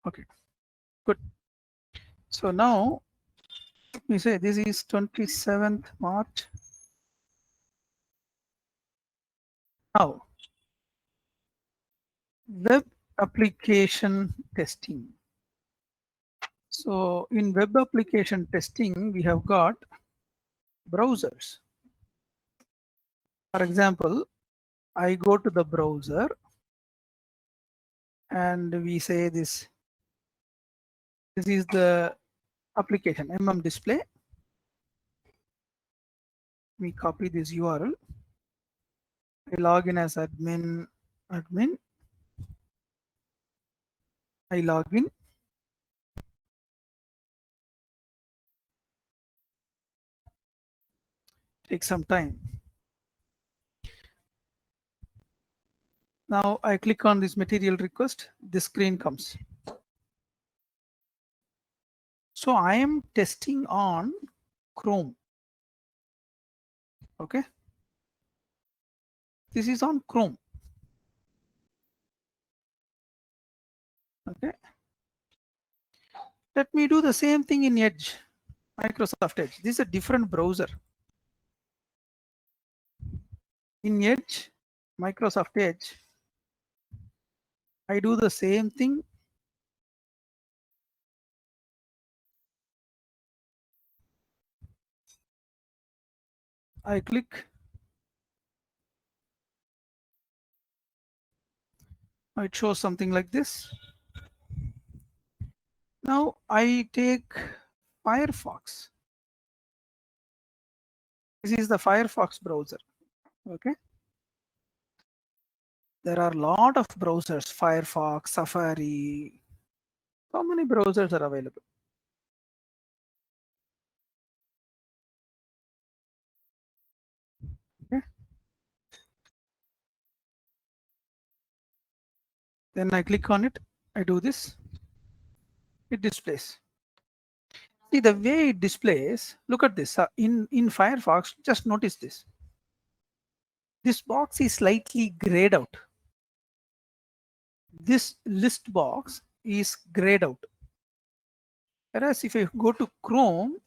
Okay, good. So now we say this is 27th March. Now, web application testing. So in web application testing, we have got browsers. For example, I go to the browser and we say this is the application display. We copy this URL. I log in as admin. I log in. Take some time. Now I click on this material request. This screen comes. So I am testing on Chrome. Okay. This is on Chrome. Okay. Let me do the same thing in Edge, Microsoft Edge. This is a different browser. In Edge, Microsoft Edge, I do the same thing. I click. It shows something like this. Now I take Firefox. This is the Firefox browser. Okay. There are a lot of browsers, Firefox, Safari. How many browsers are available? Okay. Then I click on it. I do this. It displays. See the way it displays. Look at this. In Firefox, just notice this. This box is slightly grayed out. This list box is grayed out. Whereas if I go to Chrome,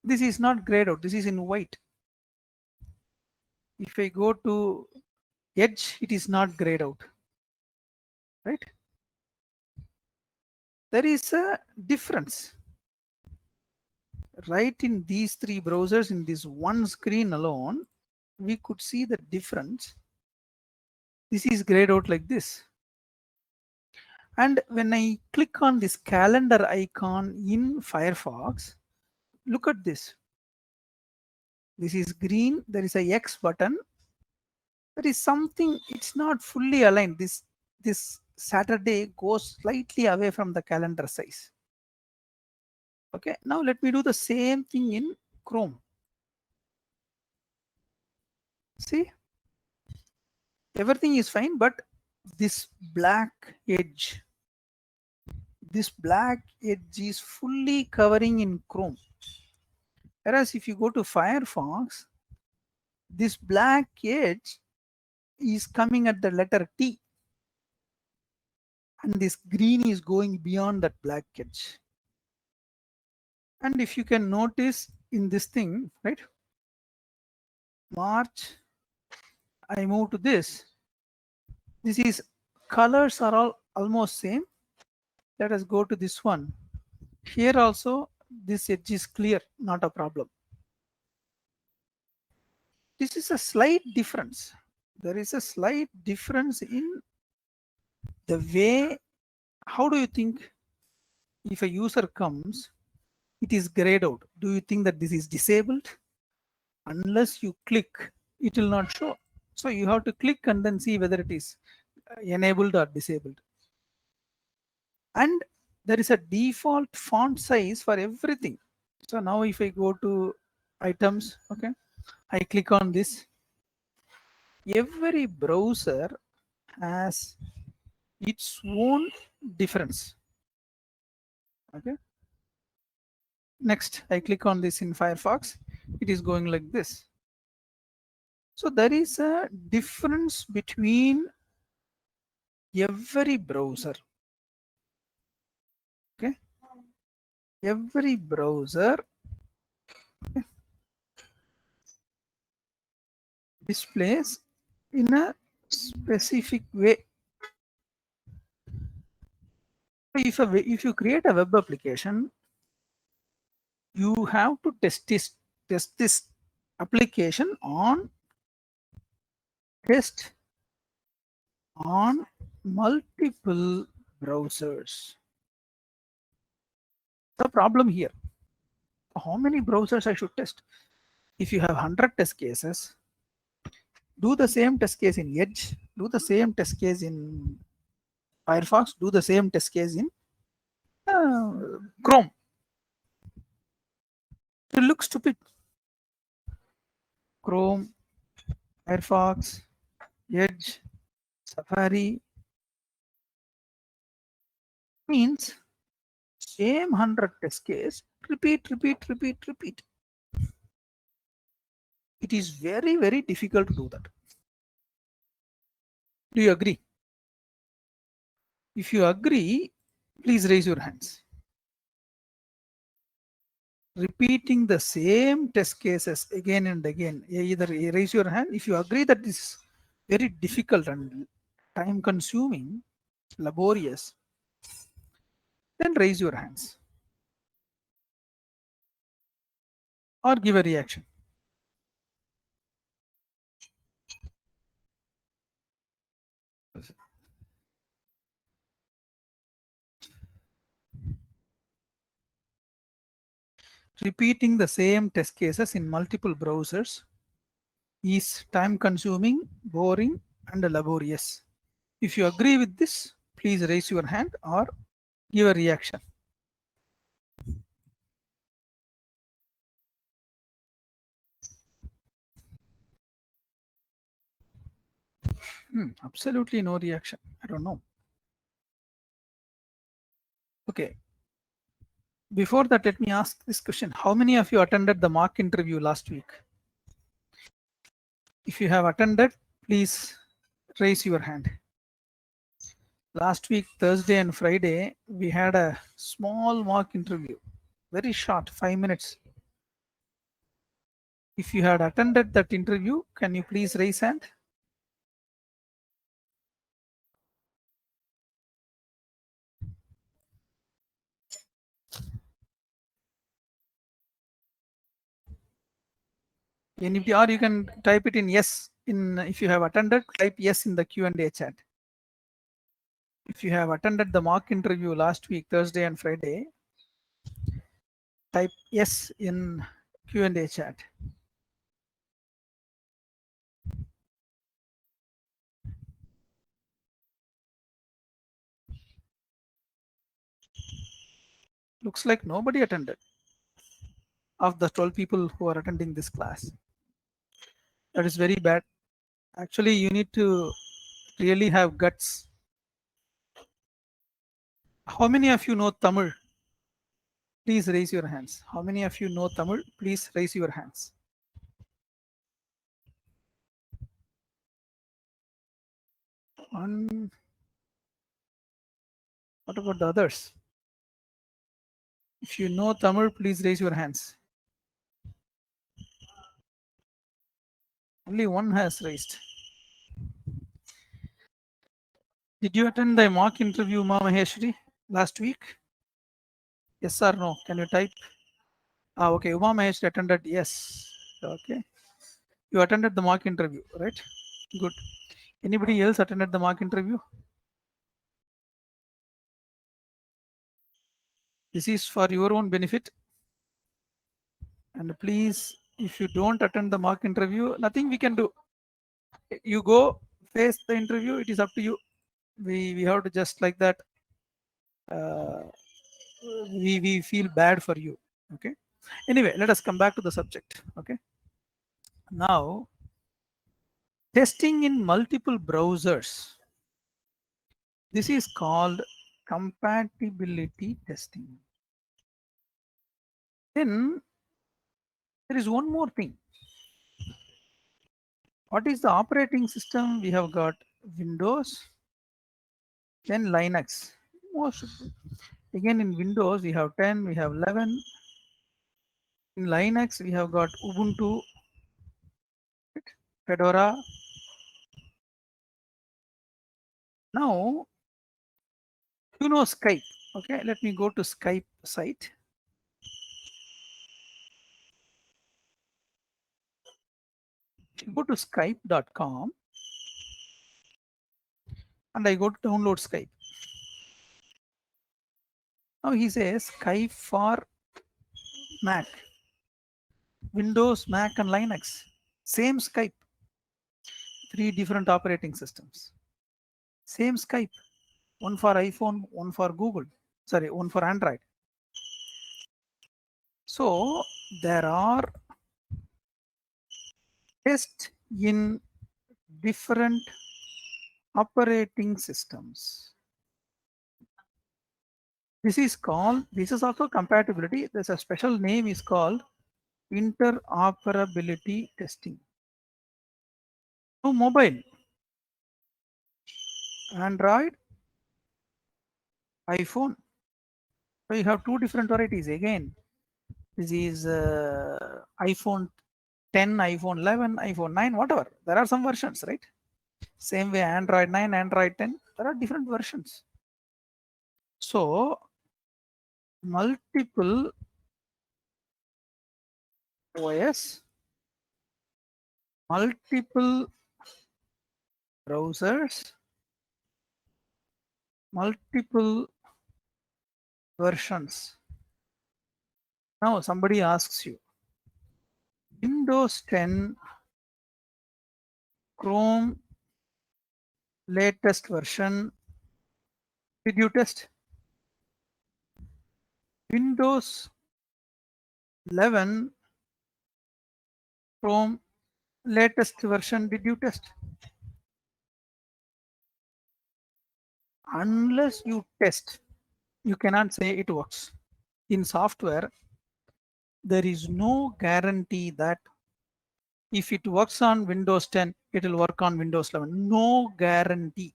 this is not grayed out. This is in white. If I go to Edge, it is not grayed out. Right? There is a difference. Right in these three browsers, in this one screen alone, we could see the difference. This is grayed out like this. And when I click on this calendar icon in Firefox, look at this. This is green. There is a X button. There is something, it's not fully aligned. This Saturday goes slightly away from the calendar size. Okay, now let me do the same thing in Chrome. See, everything is fine, but this black edge is fully covering in Chrome. Whereas if you go to Firefox, this black edge is coming at the letter T. And this green is going beyond that black edge. And if you can notice in this thing, right? March, I move to this. This is colors are all almost same. Let us go to this one. Here also, this edge is clear, not a problem. This is a slight difference. There is a slight difference in the way. How do you think if a user comes, it is grayed out? Do you think that this is disabled? Unless you click, it will not show. So you have to click and then see whether it is enabled or disabled. And there is a default font size for everything. So now if I go to items, okay, I click on this. Every browser has its own difference. Okay. Next, I click on this in Firefox. It is going like this. So there is a difference between every browser, okay, every browser displays in a specific way. If you create a web application, you have to test this application on test on multiple browsers. The problem here, how many browsers I should test? If you have 100 test cases, do the same test case in Edge, do the same test case in Firefox, do the same test case in Chrome. It looks stupid. Chrome, Firefox, Edge, Safari means same 100 test case, repeat, repeat, repeat, repeat. It is very, very difficult to do that. Do you agree? If you agree, please raise your hands. Repeating the same test cases again and again, either raise your hand if you agree that this is very difficult and time consuming, laborious, then raise your hands or give a reaction. Repeating the same test cases in multiple browsers is time consuming, boring, and laborious. If you agree with this, please raise your hand or give a reaction. Absolutely no reaction. I don't know. Okay. Before that, let me ask this question. How many of you attended the mock interview last week? If you have attended, please raise your hand. Last week, Thursday and Friday, we had a small mock interview. Very short, 5 minutes. If you had attended that interview, can you please raise hand? Anybody, or you can type it in yes. If you have attended, type yes in the Q&A chat. If you have attended the mock interview last week, Thursday and Friday, type yes in Q&A chat. Looks like nobody attended of the 12 people who are attending this class. That is very bad. Actually, you need to really have guts. How many of you know Tamil? Please raise your hands. How many of you know Tamil? Please raise your hands. One. What about the others? If you know Tamil, please raise your hands. Only one has raised. Did you attend the mock interview, Ma Maheshwari, last week? Yes or no? Can you type? Okay, Uma Maheshwari attended. Yes. Okay. You attended the mock interview, right? Good. Anybody else attended the mock interview? This is for your own benefit. And please, if you don't attend the mock interview, nothing we can do. You go face the interview, it is up to you. We have to just like that. We feel bad for you. Okay. Anyway, let us come back to the subject. Okay. Now, testing in multiple browsers. This is called compatibility testing. Then there is one more thing. What is the operating system? We have got Windows, Then Linux. Most again in Windows we have 10, we have 11. In Linux we have got Ubuntu, Fedora. Now you know Skype. Okay, let me go to Skype site. Go to skype.com and I go to download Skype. Now he says Skype for Mac, Windows, Mac, and Linux. Same Skype, 3 different operating systems. Same Skype, one for iPhone, one for Google, sorry, one for Android. So there are tests in different operating systems. This is also compatibility. There's a special name is called interoperability testing. Now mobile, Android, iPhone. So you have 2 different varieties again. This is iPhone 10, iPhone 11, iPhone 9, whatever. There are some versions, right? Same way Android 9, Android 10. There are different versions. So multiple OS, multiple browsers, multiple versions. Now somebody asks you, Windows 10 Chrome latest version, did you test? Windows 11 Chrome latest version, did you test? Unless you test, you cannot say it works. In software, there is no guarantee that if it works on Windows 10, it will work on Windows 11. No guarantee.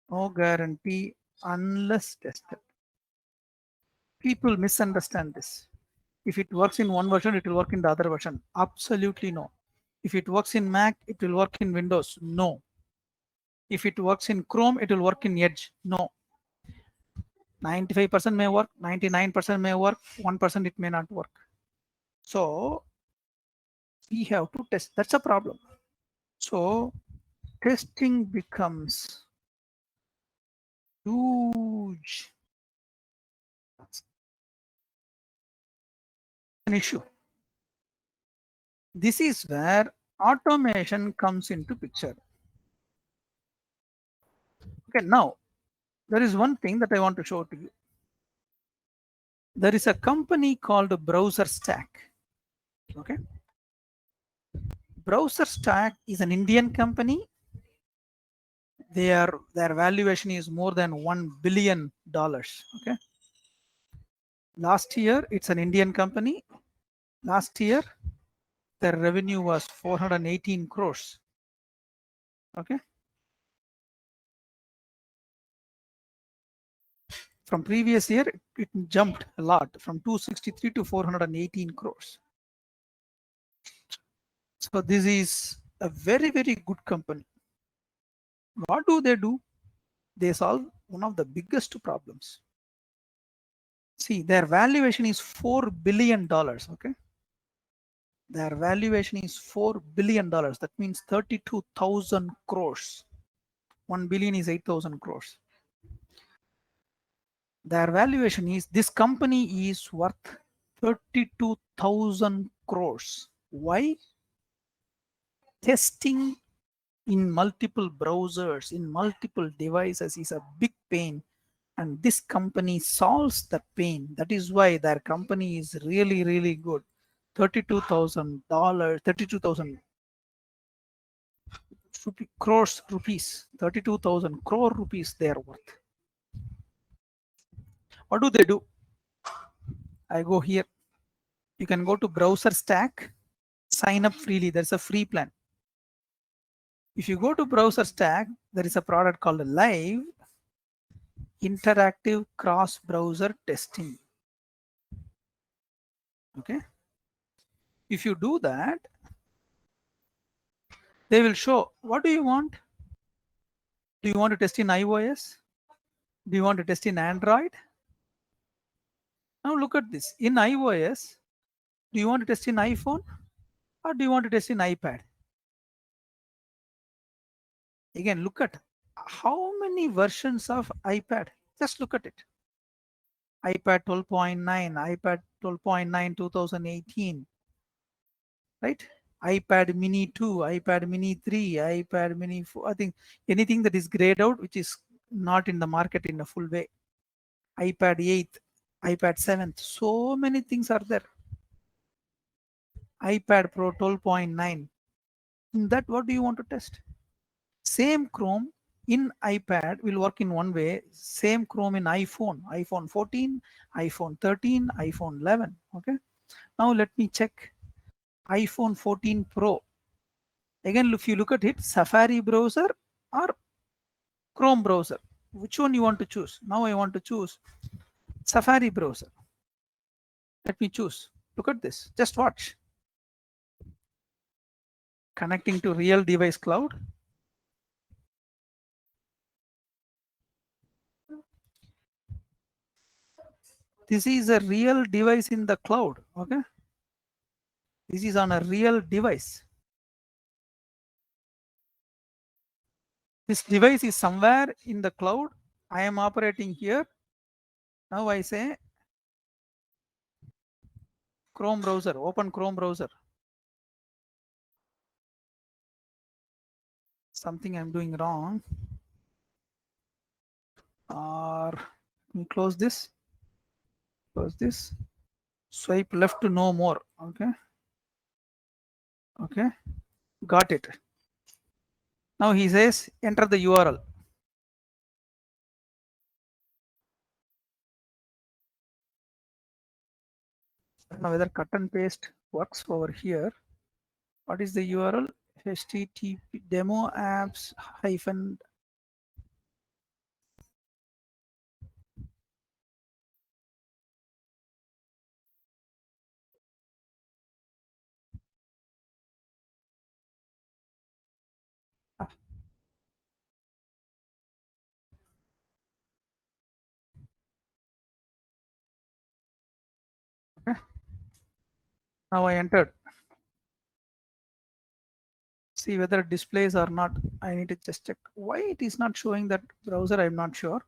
No guarantee unless tested. People misunderstand this. If it works in one version, it will work in the other version. Absolutely no. If it works in Mac, it will work in Windows. No. If it works in Chrome, it will work in Edge. No. 95% may work, 99% may work, 1% it may not work. So we have to test. That's a problem. So testing becomes huge. That's an issue. This is where automation comes into picture. Okay, now there is one thing that I want to show to you. There is a company called BrowserStack. Okay, BrowserStack is an Indian company. Their valuation is more than $1 billion. Okay, last year it's an Indian company. Last year their revenue was 418 crores. Okay, from previous year it jumped a lot from 263 to 418 crores. So this is a very, very good company. What do? They solve one of the biggest problems. See, their valuation is $4 billion. Okay, their valuation is $4 billion. That means 32,000 crores. 1 billion is 8,000 crores. Their valuation is, this company is worth 32,000 crores. Why? Testing in multiple browsers, in multiple devices is a big pain, and this company solves the pain. That is why their company is really, really good. $32,000, 32,000 crores rupees, 32,000 crore rupees they are worth. What do? I go here. You can go to BrowserStack, sign up freely. There's a free plan. If you go to BrowserStack, there is a product called Live Interactive Cross Browser Testing. Okay. If you do that, they will show what do you want. Do you want to test in iOS? Do you want to test in Android? Now look at this. In iOS, do you want to test in iPhone or do you want to test in iPad? Again, look at how many versions of iPad. Just look at it. iPad 12.9, iPad 12.9 2018, right? iPad mini 2, iPad mini 3, iPad mini 4. I think anything that is grayed out, which is not in the market in a full way. iPad 8th, iPad 7th. So many things are there. iPad Pro 12.9. In that, what do you want to test? Same Chrome in iPad will work in one way. Same Chrome in iPhone, iPhone 14, iPhone 13, iPhone 11. Okay. Now let me check iPhone 14 Pro. Again, if you look at it, Safari browser or Chrome browser, which one you want to choose? Now I want to choose Safari browser. Let me choose. Look at this. Just watch. Connecting to real device cloud. This is a real device in the cloud. Okay. This is on a real device. This device is somewhere in the cloud. I am operating here. Now I say Chrome browser, open Chrome browser. Something I'm doing wrong. Or let me close this. Close this. Swipe left to know more. Okay. Okay. Got it. Now he says enter the URL. Now whether cut and paste works over here. What is the URL? HTTP demo apps hyphen. Okay. Now I entered. See whether it displays or not. I need to just check why it is not showing that browser. I'm not sure.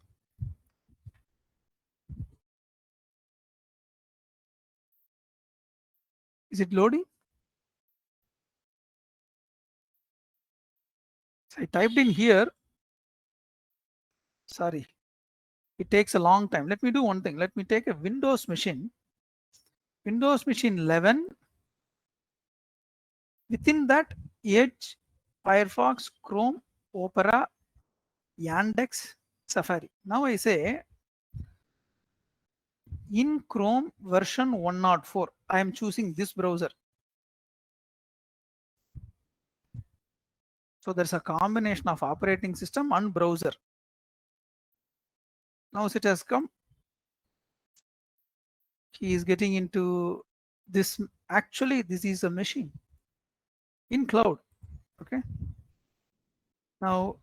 Is it loading? So I typed in here. Sorry, it takes a long time. Let me do one thing. Let me take a Windows machine. Windows machine 11. Within that, Edge, Firefox, Chrome, Opera, Yandex, Safari. Now I say in Chrome version 104, I am choosing this browser. So there's a combination of operating system and browser. Now it has come. He is getting into this. Actually, this is a machine in cloud. Okay. Now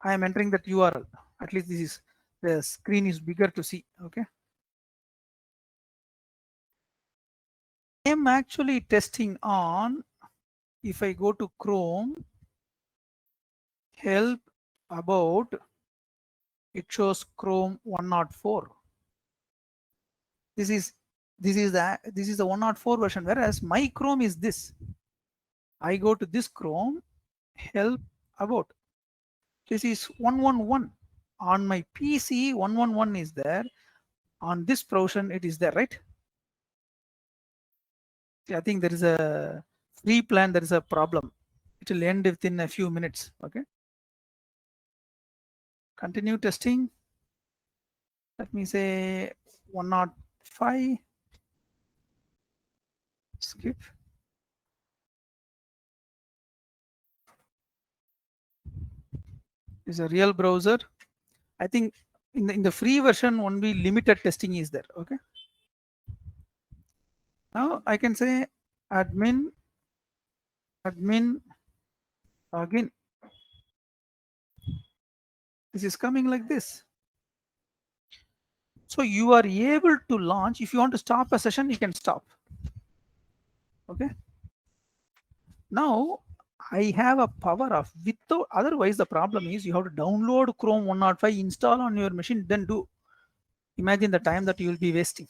I am entering that URL. At least this is the screen is bigger to see. Okay. I am actually testing on, if I go to Chrome, help about, it shows Chrome 104. This is the 104 version, whereas my Chrome is this. I go to this Chrome, help about. This is 111. On my PC, 111 is there. On this browser, it is there, right? See, I think there is a free plan. There is a problem. It will end within a few minutes. Okay. Continue testing. Let me say 105. Skip. Is a real browser. I think in the free version only limited testing is there. Okay. Now I can say admin again. This is coming like this. So you are able to launch. If you want to stop a session, you can stop. Okay. Now I have a power of without. Otherwise, the problem is you have to download Chrome 105, install on your machine, then do. Imagine the time that you will be wasting.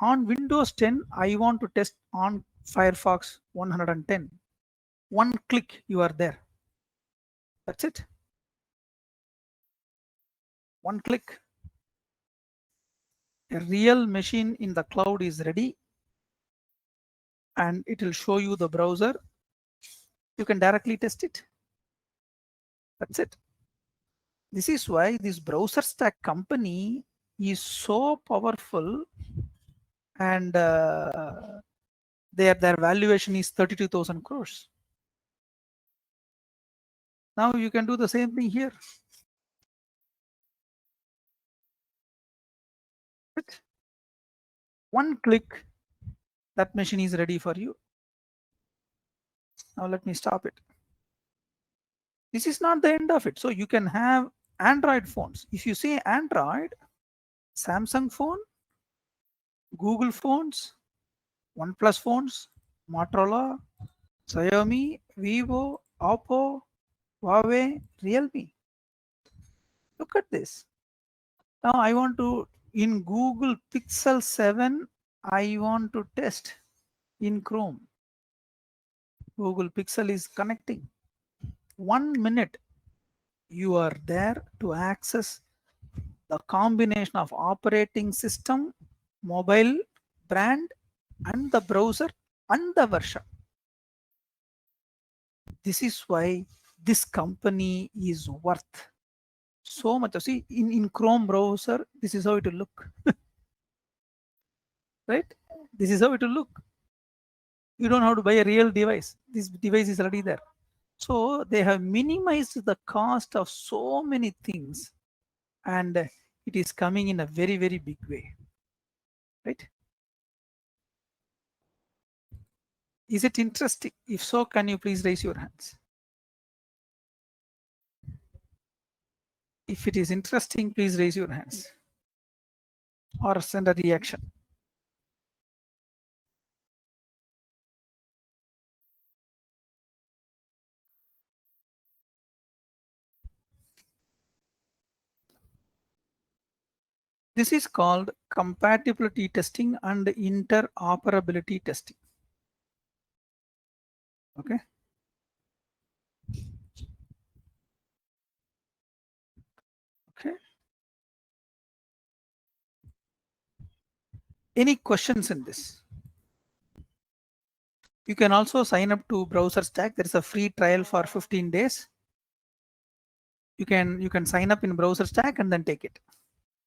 On Windows 10, I want to test on Firefox 110. One click, you are there. That's it. One click. A real machine in the cloud is ready, and it will show you the browser. You can directly test it. That's it. This is why this BrowserStack company is so powerful, and their valuation is 32,000 crores. Now you can do the same thing here. One click, that machine is ready for you. Now let me stop it. This is not the end of it. So you can have Android phones. If you say Android, Samsung phone, Google phones, OnePlus phones, Motorola, Xiaomi, Vivo, Oppo, Huawei, Realme. Look at this. Now I want to, in Google Pixel 7, I want to test in Chrome. Google Pixel is connecting. 1 minute, you are there to access the combination of operating system, mobile, brand, and the browser and the version. This is why this company is worth so much. See, in Chrome browser, this is how it will look. Right? This is how it will look. You don't have to buy a real device. This device is already there. So they have minimized the cost of so many things, and it is coming in a very, very big way. Right? Is it interesting? If so, can you please raise your hands? If it is interesting, please raise your hands or send a reaction. This is called compatibility testing and interoperability testing. Okay. Okay. Any questions in this? You can also sign up to BrowserStack. There is a free trial for 15 days. You can sign up in BrowserStack and then take it.